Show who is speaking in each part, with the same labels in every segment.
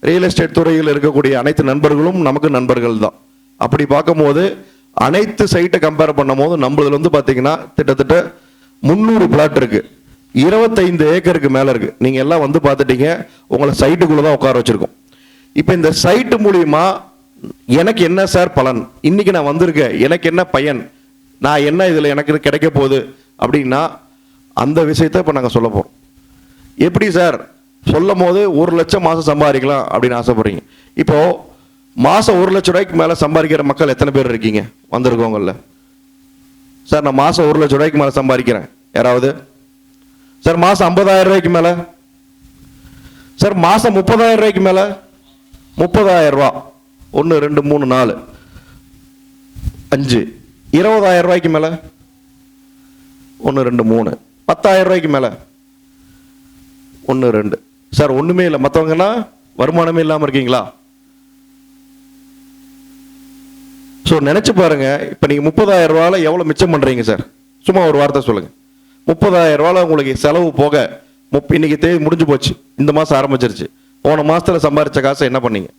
Speaker 1: Real estate துறையில் இருக்கக்கூடிய அனைத்து நண்பர்களும் நமக்கு நண்பர்கள் தான். அப்படி பார்க்கும்போது அனைத்து சைட்டை கம்பேர் பண்ணும் போது நம்மளதுல வந்து பார்த்தீங்கன்னா கிட்டத்தட்ட 300 பிளாட் இருக்கு, 25 ஏக்கருக்கு மேலே இருக்கு. நீங்க எல்லாம் வந்து பார்த்துட்டீங்க, உங்களை சைட்டுக்குள்ள தான் உட்கார வச்சிருக்கோம். இப்போ இந்த சைட்டு மூலியமா எனக்கு என்ன சார் பலன், இன்னைக்கு நான் வந்திருக்கேன், எனக்கு என்ன பயன், நான் என்ன இதில் எனக்கு கிடைக்க போகுது அப்படின்னா அந்த விஷயத்தை இப்போ நாங்கள் சொல்ல போகிறோம். எப்படி சார் சொல்லும் போது 1 லட்சம் மாதம் சம்பாதிக்கலாம் அப்படின்னு ஆசைப்படுறீங்க. இப்போ மாதம் 1 லட்ச ரூபாய்க்கு மேலே சம்பாதிக்கிற மக்கள் எத்தனை பேர் இருக்கீங்க வந்திருக்கவங்கள? சார் நான் மாதம் 1 லட்ச ரூபாய்க்கு மேலே சம்பாதிக்கிறேன் யாராவது? சார் மாதம் 50,000 ரூபாய்க்கு மேலே? சார் மாதம் 30,000 ரூபாய்க்கு மேலே? 30,000 ரூபா 1 2 3 4 5. 20,000 ரூபாய்க்கு மேலே? 1 2 3. 10,000 ரூபாய்க்கு மேலே? 1 2. சார் ஒண்ணுமே இல்லை, மற்றவங்கன்னா வருமானமே இல்லாமல் இருக்கீங்களா? ஸோ நினைச்சு பாருங்க, இப்போ நீங்க 30,000 ரூபாயில எவ்வளவு மிச்சம் பண்றீங்க சார்? சும்மா ஒரு வார்த்தை சொல்லுங்க. 30,000 ரூபாயில உங்களுக்கு செலவு போக இன்னைக்கு தேதி முடிஞ்சு போச்சு, இந்த மாசம் ஆரம்பிச்சிருச்சு, போன மாசத்துல சம்பாரிச்ச காசை என்ன பண்ணீங்க?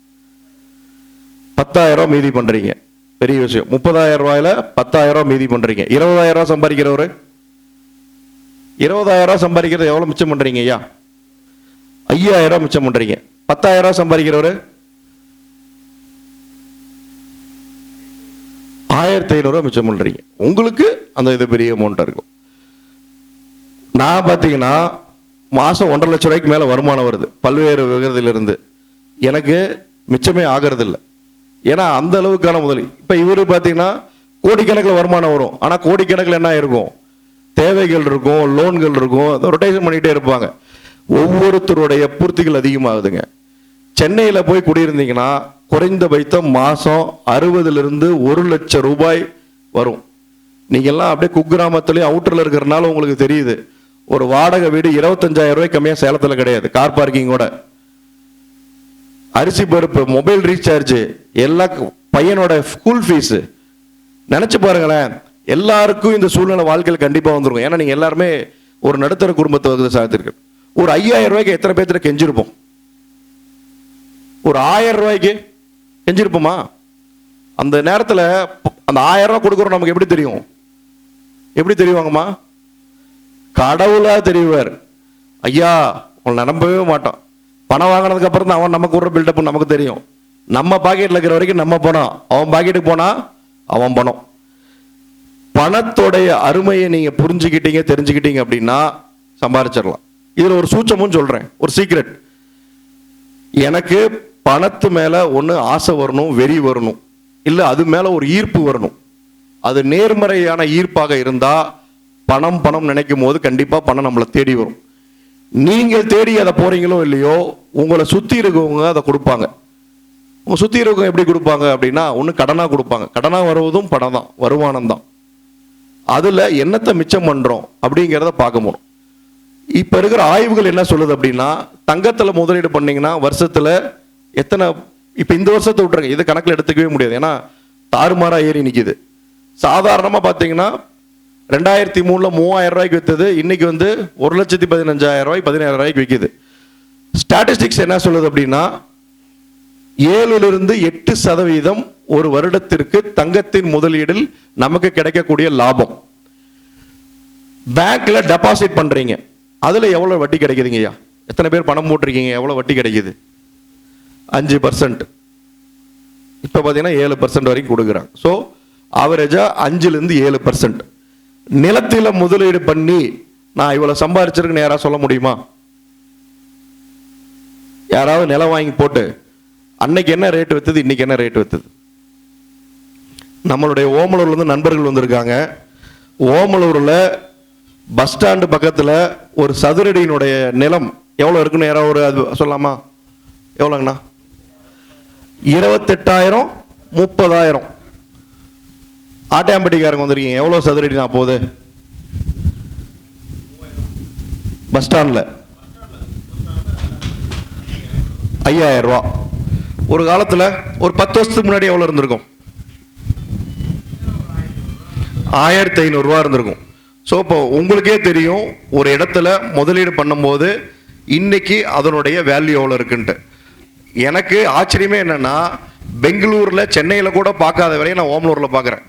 Speaker 1: 10,000 ரூபாய் மீதி பண்றீங்க. பெரிய விஷயம். 30,000 ரூபாயில 10,000 ரூபாய் மீதி பண்றீங்க. 20,000 ரூபாய் சம்பாதிக்கிறவரு 20,000 ரூபாய் சம்பாதிக்கிறது எவ்வளவு மிச்சம் பண்றீங்க ஐயா? 5,000 ரூபாய் மிச்சம் பண்றீங்க. 10,000 ரூபாய் சம்பாதிக்கிறவரு 1,500 ரூபாய் மிச்சம் பண்றீங்க. உங்களுக்கு அந்த இது பெரிய அமௌண்ட்டாக இருக்கும். நான் பார்த்தீங்கன்னா மாதம் 1.5 லட்சம் ரூபாய்க்கு மேலே வருமானம் வருது பல்வேறு விகிதத்திலிருந்து. எனக்கு மிச்சமே ஆகிறது இல்லை, ஏன்னா அந்த அளவுக்கான முதலீடு. இப்போ இவர் பார்த்தீங்கன்னா கோடிக்கணக்கில் வருமானம் வரும், ஆனால் கோடிக்கணக்கில் என்ன இருக்கும்? தேவைகள் இருக்கும், லோன்கள் இருக்கும், ரொட்டேஷன் பண்ணிகிட்டே இருப்பாங்க. ஒவ்வொருத்தருடைய பூர்த்திகள் அதிகமாகுதுங்க. சென்னையில் போய் குடியிருந்தீங்கன்னா குறைந்தபட்சம் மாதம் 60,000 1 லட்சம் ரூபாய் வரும். நீங்கள்லாம் அப்படியே குக்கிராமத்துலேயும் அவுட்டரில் இருக்கிறனால உங்களுக்கு தெரியுது. ஒரு வாடகை வீடு 25,000 ரூபாய் கம்மியாக சேலத்தில் கிடையாது, கார் பார்க்கிங்கோட. அரிசி பருப்பு, மொபைல் ரீசார்ஜ், எல்லா பையனோட ஸ்கூல் ஃபீஸு நினச்சி பாருங்களேன். எல்லாருக்கும் இந்த சூழ்நிலை வாழ்க்கையில் கண்டிப்பாக வந்துருக்கும். ஏன்னா நீங்கள் எல்லாருமே ஒரு நடுத்தர குடும்பத்தை வந்து சார்த்திருக்கு. ஒரு 5,000 ரூபாய்க்கு எத்தனை பேர்த்துல கெஞ்சிருப்போம்? ஒரு 1000 ரூபாய்க்கு கெஞ்சிருப்போமா? அந்த நேரத்தில் அந்த 1000 ரூபாய் கொடுக்குறோம் நமக்கு எப்படி தெரியும்? எப்படி தெரியுவாங்கம்மா? கடவுளா தெரியுவார். ஐயா உங்களை நம்பவே மாட்டோம். பணம் வாங்கினதுக்கு அப்புறம் தான் அவன் நமக்கு ஒரு பில்டப் நமக்கு தெரியும். நம்ம பாக்கெட்டில் இருக்கிற வரைக்கும் நம்ம பணம், அவன் பாக்கெட்டுக்கு போனா அவன் பணம். பணத்தோடைய அருமையை நீங்க புரிஞ்சுக்கிட்டீங்க, தெரிஞ்சுக்கிட்டீங்க அப்படின்னா சம்பாதிச்சிடலாம். இதுல ஒரு சூட்சமும் சொல்றேன், ஒரு சீக்ரெட். எனக்கு பணத்து மேல ஒன்று ஆசை வரணும், வெறி வரணும், இல்லை அது மேல ஒரு ஈர்ப்பு வரணும். அது நேர்மறையான ஈர்ப்பாக இருந்தா பணம் பணம் நினைக்கும் போது கண்டிப்பா பணம் நம்மளை தேடி வரும். நீங்க தேடி அதை போறீங்களோ இல்லையோ, உங்களை சுத்தி இருக்கவங்க அதை கொடுப்பாங்க. உங்க சுத்தி இருக்கவங்க எப்படி கொடுப்பாங்க அப்படின்னா, ஒன்று கடனா கொடுப்பாங்க. கடனா வருவதும் பணம் தான், வருமானம் தான். அதுல என்னத்தை மிச்சம் பண்றோம் அப்படிங்கிறத பார்க்க முடியும். இப்ப இருக்கிற ஆய்வுகள் என்ன சொல்லுது அப்படின்னா, தங்கத்துல முதலீடு பண்ணீங்கன்னா வருஷத்துல எத்தனை, இப்ப இந்த வருஷத்தை விட்டுருங்க, இது கணக்கில் எடுத்துக்கவே முடியாது, ஏன்னா தாறுமாறா ஏறி நிக்குது. சாதாரணமா பாத்தீங்கன்னா 2003 3,000 ரூபாய்க்கு வித்தது இன்னைக்கு வந்து 1,15,000 ரூபாய் 17,000 ரூபாய்க்கு விற்குது. ஸ்டாட்டிஸ்டிக்ஸ் என்ன சொல்லுது அப்படின்னா 7-8% ஒரு வருடத்திற்கு தங்கத்தின் முதலீடில் நமக்கு கிடைக்கக்கூடிய லாபம். பேங்க்ல டெபாசிட் பண்றீங்க, அதுல எவ்வளவு வட்டி கிடைக்குதுங்க ஐயா? எத்தனை பேர் பணம் போட்டிருக்கீங்க? எவ்வளவு வட்டி கிடைக்குது? 5%. இப்ப பாத்தீங்கன்னா 7% வரைக்கும் கொடுக்குறாங்க. ஸோ ஆவரேஜா 5-7%. நிலத்தில முதலீடு பண்ணி நான் இவ்வளவு சம்பாதிச்சிருக்கேன்னு யாராவது சொல்ல முடியுமா? யாராவது நிலம் வாங்கி போட்டு அன்னைக்கு என்ன ரேட் வித்தது, இன்னைக்கு என்ன ரேட் வித்தது? நம்மளுடைய ஓமலூர்ல இருந்து நண்பர்கள் வந்திருக்காங்க. ஓமலூர்ல பஸ் ஸ்டாண்டு பக்கத்துல ஒரு சதுரடியினுடைய நிலம் எவ்வளவு இருக்குன்னு யாராவது ஒரு அது சொல்லலாமா? எவ்வளோங்கண்ணா? 28,000 30,000. ஆட்டையாம்பட்டிக்காரங்க வந்திருக்கீங்க, எவ்வளவு சதுரடி நான் போகுது பஸ் ஸ்டாண்ட்ல? 5,000 ரூபா. ஒரு காலத்துல ஒரு 10 வருஷத்துக்கு முன்னாடி எவ்வளவு இருந்திருக்கும்? 1,500 ரூபா இருந்திருக்கும். ஸோ இப்போ உங்களுக்கே தெரியும் ஒரு இடத்துல முதலீடு பண்ணும்போது இன்னைக்கு அதனுடைய வேல்யூ எவ்வளோ இருக்குன்ட்டு. எனக்கு ஆச்சரியமே என்னன்னா, பெங்களூர்ல சென்னையில கூட பார்க்காத வரையும் நான் ஓமலூர்ல பார்க்குறேன்.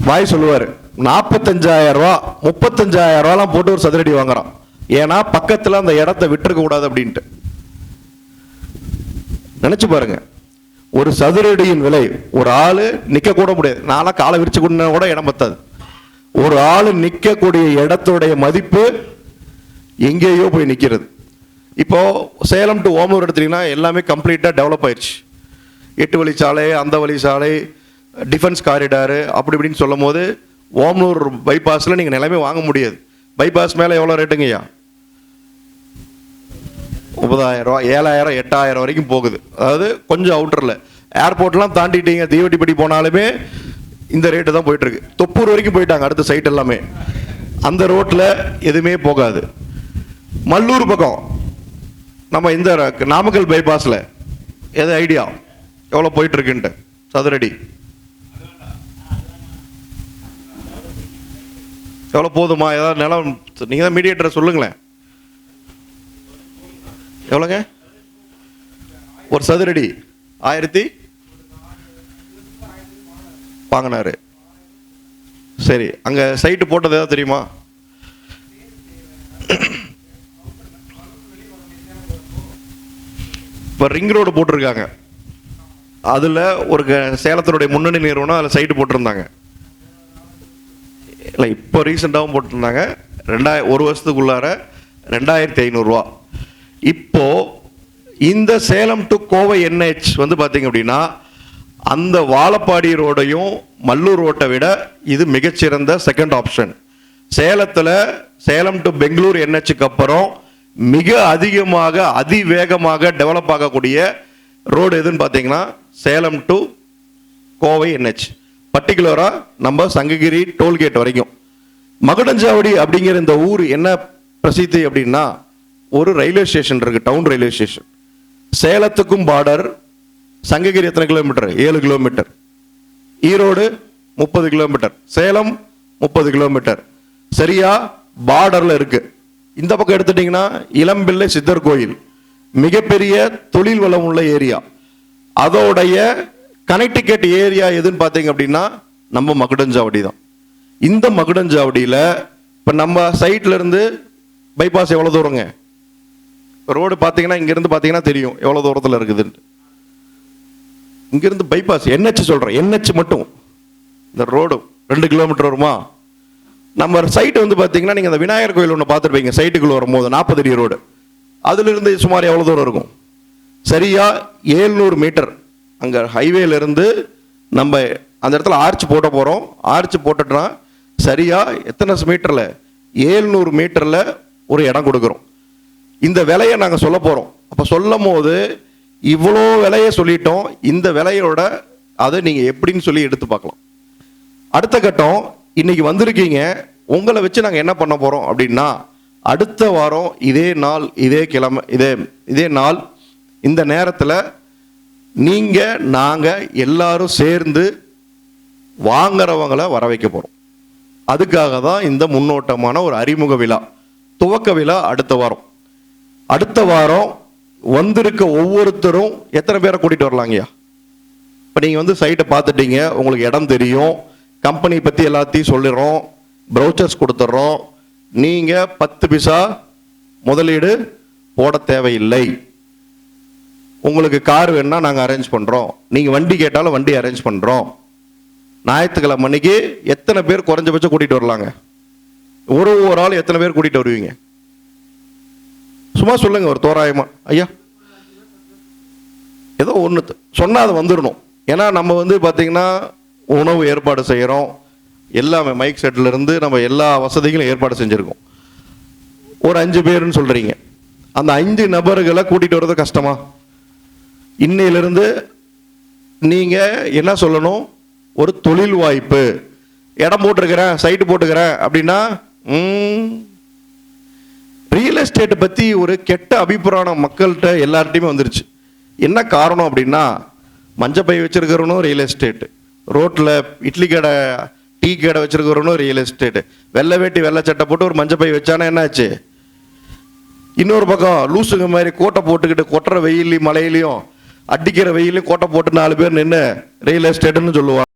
Speaker 1: வாய் சொல்லுவார், 45,000 ரூபா 35,000 ரூபாலாம் போட்டு ஒரு சதுரடி வாங்குறான். ஏன்னா பக்கத்தில் அந்த இடத்த விட்டுருக்க கூடாது அப்படின்ட்டு. நினைச்சு பாருங்க, ஒரு சதுரடியின் விலை, ஒரு ஆளு நிக்க கூட முடியாது. நான்லாம் காலை விரிச்சு கூட இடம் பத்தாது. ஒரு ஆளு நிக்கக்கூடிய இடத்துடைய மதிப்பு எங்கேயோ போய் நிக்கிறது. இப்போ சேலம் டு ஓமலூர் எடுத்தீங்கன்னா எல்லாமே கம்ப்ளீட்டா டெவலப் ஆயிடுச்சு. 8 வழிச்சாலை, அந்த வழிச்சாலை, டிஃபென்ஸ் காரிடாரு அப்படி இப்படின்னு சொல்லும் போது ஓமலூர் பைபாஸ்ல நீங்க நிலைமை வாங்க முடியாது. பைபாஸ் மேல எவ்வளவு ரேட்டுங்கய்யா? 30,000 ரூபா, 7,000, 8,000 வரைக்கும் போகுது. அதாவது கொஞ்சம் அவுட்டர்ல. ஏர்போர்ட்லாம் தாண்டிட்டீங்க, தீவட்டிப்பட்டி போனாலுமே இந்த ரேட்டு தான் போயிட்டு இருக்கு. தொப்பூர் வரைக்கும் போயிட்டாங்க அடுத்த சைட் எல்லாமே. அந்த ரோட்ல எதுவுமே போகாது. மல்லூர் பக்கம் நம்ம இந்த நாமக்கல் பைபாஸ்ல எது ஐடியா எவ்வளோ போயிட்டு இருக்குன்ட்டு சதுரடி எவ்வளோ போதுமா? ஏதாவது நிலம் நீங்க தான் மீடியேட்டரை சொல்லுங்களேன். எவ்வளோங்க ஒரு சதுரடி? 1000 வாங்கினாரு. சரி, அங்க சைட்டு போட்டது ஏதாவது தெரியுமா? இப்போ ரிங் ரோடு போட்டிருக்காங்க. அதில் ஒரு சேலத்தினுடைய முன்னணி நிறுவனம் அதில் சைட்டு போட்டிருந்தாங்க. இல்லை, இப்போ ரீசெண்டாகவும் போட்டிருந்தாங்க. ஒரு வருஷத்துக்குள்ளார 2,500 ரூபா. இப்போ இந்த சேலம் டு கோவை NH வந்து பார்த்தீங்க அப்படின்னா அந்த வாழப்பாடி ரோடையும் மல்லூர் ரோட்டை விட இது மிகச்சிறந்த செகண்ட் ஆப்ஷன். சேலத்தில் சேலம் டு பெங்களூர் NHக்கு அப்புறம் மிக அதிகமாக அதிவேகமாக டெவலப் ஆகக்கூடிய ரோடு எதுன்னு பார்த்தீங்கன்னா சேலம் டு கோவை NH, பர்டிகுலராக நம்ம சங்ககிரி டோல்கேட் வரைக்கும். மகுடஞ்சாவடி அப்படிங்கிற இந்த ஊர் என்ன பிரசித்தி அப்படின்னா, ஒரு ரயில்வே ஸ்டேஷன் இருக்கு, டவுன் ரயில்வே ஸ்டேஷன். சேலத்துக்கும் பார்டர். சங்ககிரி எத்தனை kilometre? 7 kilometre. Erode 30 kilometre. Salem 30 kilometre. சரியா பார்டர்ல இருக்கு. இந்த பக்கம் எடுத்துட்டீங்கன்னா இளம்பிள்ளை சித்தர் கோயில், மிகப்பெரிய தொழில் வளம் உள்ள ஏரியா. அதோடைய கனெக்டிகேட் ஏரியா எதுன்னு பார்த்தீங்க அப்படின்னா நம்ம மகுடஞ்சாவடி தான். இந்த மகுடஞ்சாவடியில் இப்போ நம்ம சைட்ல இருந்து பைபாஸ் எவ்வளோ தூரங்க? ரோடு பார்த்தீங்கன்னா இங்கேருந்து பார்த்தீங்கன்னா தெரியும் எவ்வளோ தூரத்தில் இருக்குதுன்னு. இங்கிருந்து பைபாஸ் NH சொல்கிறேன், NH மட்டும் இந்த ரோடு 2 கிலோமீட்டர் வருமா? நம்ம சைட்டு வந்து பார்த்தீங்கன்னா நீங்கள் அந்த விநாயகர் கோயில் ஒன்று பார்த்துருப்பீங்க. சைட்டுக்குள்ளே வரும்போது 40 அடி ரோடு. அதிலிருந்து சுமார் எவ்வளோ தூரம் இருக்கும்? சரியா 700 மீட்டர். அங்கே ஹைவேலேருந்து நம்ம அந்த இடத்துல ஆர்ச் போட்ட போகிறோம். ஆர்ச் போட்டுட்டோன்னா சரியா எத்தனை மீட்டரில்? 700 மீட்டரில் ஒரு இடம் கொடுக்குறோம். இந்த விலையை நாங்கள் சொல்ல போகிறோம். அப்போ சொல்லும் போது இவ்வளோ விலையை சொல்லிட்டோம். இந்த விலையோட அதை நீங்கள் எப்படின்னு சொல்லி எடுத்து பார்க்கலாம். அடுத்த கட்டம், இன்னைக்கு வந்திருக்கீங்க, உங்களை வச்சு நாங்கள் என்ன பண்ண போகிறோம் அப்படின்னா, அடுத்த வாரம் இதே நாள் இதே கிழமை இதே நாள் இந்த நேரத்தில் நீங்கள் நாங்கள் எல்லாரும் சேர்ந்து வாங்குறவங்களை வர வைக்க போகிறோம். அதுக்காக தான் இந்த முன்னோட்டமான ஒரு அறிமுக விழா, துவக்க விழா அடுத்த வாரம். அடுத்த வாரம் வந்திருக்க ஒவ்வொருத்தரும் எத்தனை பேரை கூட்டிகிட்டு வரலாங்கய்யா? இப்போ நீங்கள் வந்து சைட்டை பார்த்துட்டீங்க, உங்களுக்கு இடம் தெரியும், கம்பெனி பற்றி எல்லாத்தையும் சொல்லிடுறோம், ப்ரௌச்சர்ஸ் கொடுத்துட்றோம். நீங்கள் 10 பைசா முதலீடு போட தேவையில்லை. உங்களுக்கு கார் வேணுன்னா நாங்கள் அரேஞ்ச் பண்ணுறோம். நீங்கள் வண்டி கேட்டாலும் வண்டி அரேஞ்ச் பண்ணுறோம். ஞாயிற்றுக்கிழமை மணிக்கு எத்தனை பேர் குறைஞ்சபட்சம் கூட்டிகிட்டு வரலாங்க? ஒரு ஆள் எத்தனை பேர் கூட்டிகிட்டு வருவீங்க? சும்மா சொல்லுங்க ஒரு தோராயமா. ஐயா ஏதோ ஒன்று சொன்னால் அது வந்துடணும். ஏன்னா நம்ம வந்து பார்த்தீங்கன்னா உணவு ஏற்பாடு செய்கிறோம், எல்லாமே மைக் செட்டில் இருந்து நம்ம எல்லா வசதிகளும் ஏற்பாடு செஞ்சுருக்கோம். ஒரு 5 பேருன்னு சொல்கிறீங்க. அந்த 5 நபர்களை கூட்டிகிட்டு வர்றது கஷ்டமா? இன்னையிலிருந்து நீங்கள் என்ன சொல்லணும்? ஒரு தொழில் வாய்ப்பு, இடம் போட்டிருக்கிறேன், சைட்டு போட்டுக்கிறேன் அப்படின்னா ரியல் எஸ்டேட்டை பற்றி ஒரு கெட்ட அபிப்பிராயம் மக்கள்கிட்ட எல்லார்ட்டையுமே வந்துருச்சு. என்ன காரணம் அப்படின்னா, மஞ்சப்பை வச்சிருக்கிறவனும் ரியல் எஸ்டேட்டு, ரோட்டில் இட்லி கடை டீ கடை வச்சிருக்கிறவனும் ரியல் எஸ்டேட்டு, வெள்ளை வேட்டி வெள்ளை சட்டை போட்டு ஒரு மஞ்சப்பை வச்சானா என்னாச்சு? இன்னொரு பக்கம் லூசுங்க மாதிரி கோட்டை போட்டுக்கிட்டு கொட்டுற வெயிலையும் மழையிலையும் அடிக்கிற வெயிலையும் கோட்டை போட்டு 4 பேர் நின்று ரியல் எஸ்டேட்னு சொல்லுவாங்க.